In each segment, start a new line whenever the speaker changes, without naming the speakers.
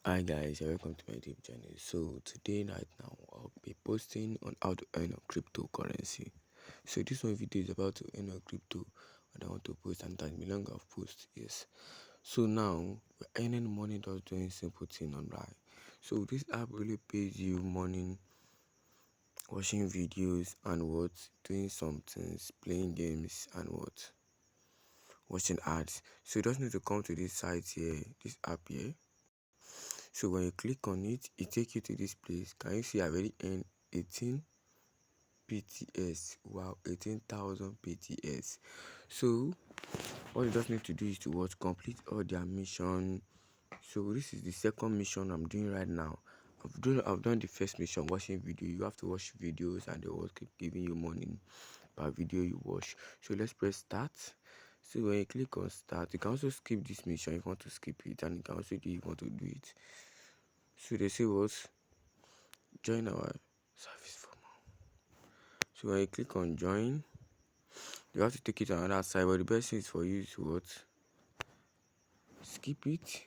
Hi guys, and welcome to my YouTube channel. So today right now I'll be posting on how to earn on cryptocurrency. So this one video is about to earn on crypto and I want to post and time long of post. Yes. So now we're earning money just doing simple thing online. So this app really pays you money watching videos and what doing some things, playing games and what watching ads. So you just need to come to this site here, this app here. So when you click on it, it takes you to this place. Can you see I already earned 18 PTS? Wow, 18,000 PTS. So all you just need to do is to watch complete all their mission. So this is the second mission I'm doing right now. I've done the first mission, watching video. You have to watch videos and they will keep giving you money per video you watch. So let's press start. So when you click on start, you can also skip this mission if you want to skip it, and you can also do if you want to do it. So they say what? Join our service for more. So when you click on join, you have to take it to another side, but the best thing is for you to what? Skip it.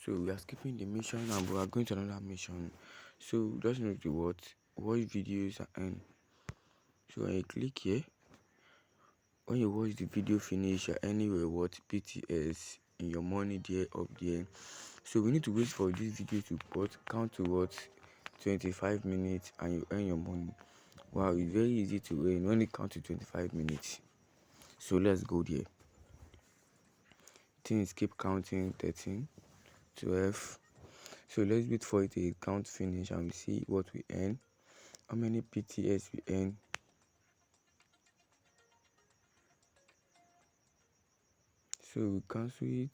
So we are skipping the mission and we are going to another mission. So just need to watch videos and so when you click here, when you watch the video finish, you're anywhere what PTS in your money there up there. So we need to wait for this video to count to what 25 minutes and you earn your money. Wow, it's very easy to earn when it counts to 25 minutes. So let's go there. Things keep counting 13, 12. So let's wait for it to count finish and we see what we earn. How many PTS we earn. So we cancel it.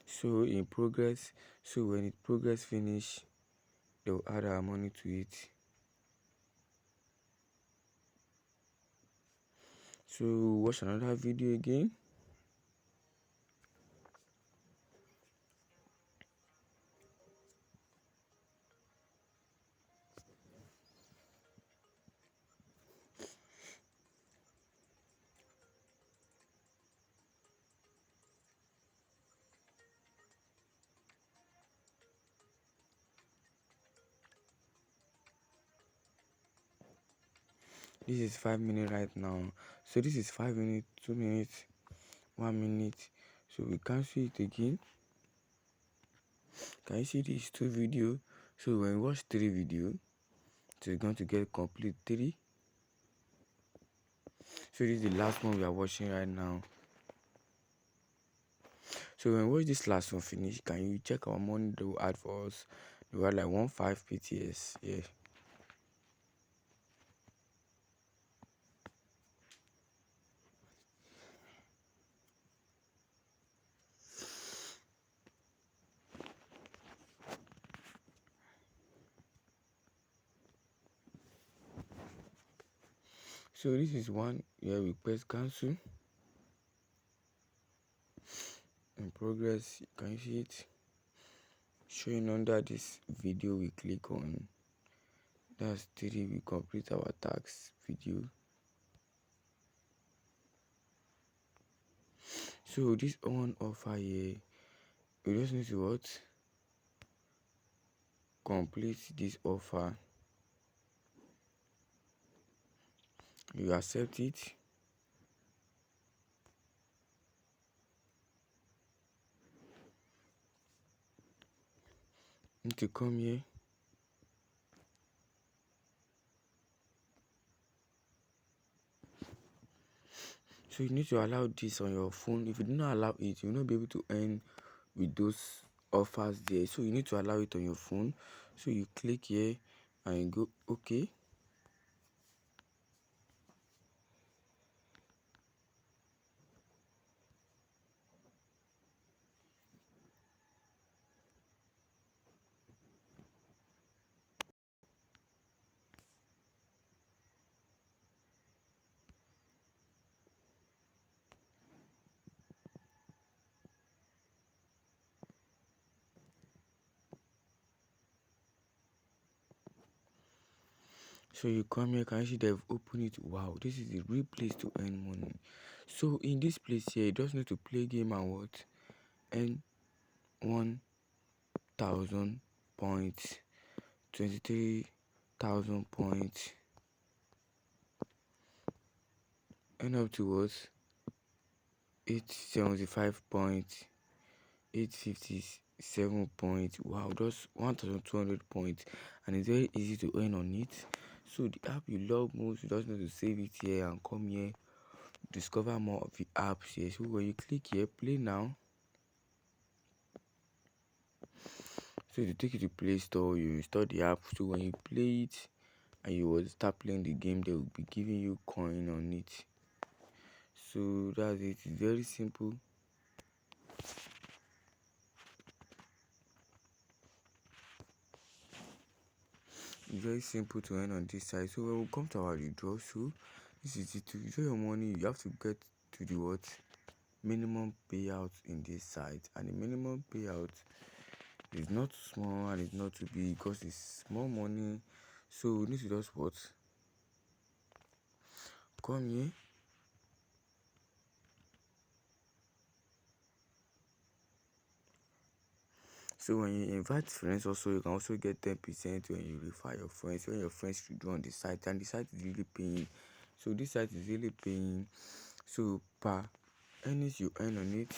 So in progress. So when it progress finish, they'll add our money to it. So watch another video again. This is 5 minutes right now. So this is 5 minutes, 2 minutes, 1 minute. So we cancel it again. Can you see these two videos? So when we watch 3 videos, so you're going to get complete 3. So this is the last one we are watching right now. So when we watch this last one finish, can you check our money they will add for us? They will add like 15 PTS. Yeah. So this is one where we press cancel. In progress, can you see it? Showing under this video we click on. That's 3. We complete our tax video. So this on offer here, we just need to what? Complete this offer. You accept it. Need to come here. So you need to allow this on your phone. If you do not allow it, you will not be able to earn with those offers there. So you need to allow it on your phone. So you click here and you go okay. So you come here, can you see they've opened it? Wow, this is a real place to earn money. So in this place here, you just need to play game and what? Earn 1,000 points, 23,000 points, and up to what? 875 points, 857 points. Wow, just 1,200 points, and it's very easy to earn on it. So the app you love most, you just need to save it here and come here, discover more of the apps here. So when you click here, play now. So to take you to Play Store, you install the app. So when you play it and you will start playing the game, they will be giving you coin on it. So that's it. It's very simple. It's very simple to earn on this side. So when we come to our withdraw, so this is it. To withdraw your money, you have to get to the what? Minimum payout in this site. And the minimum payout is not small and it's not too big because it's small money. So we need to just what? Come here. So when you invite friends also, you can also get 10% when you refer your friends, when your friends should do on the site, and the site is really paying. So this site is really paying. So per earnings you earn on it,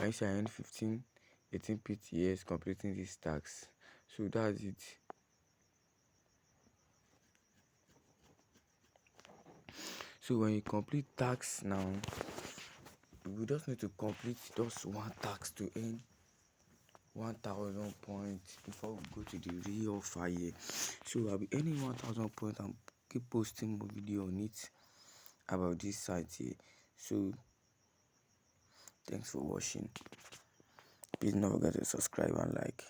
I say I earn 15, 18 PTS completing this tax. So that's it. So when you complete tax now, we just need to complete just one tax to earn 1,000 points before we go to the real fire. So I'll be earning 1,000 points and keep posting more video on it about this site here. So thanks for watching. Please don't forget to subscribe and like.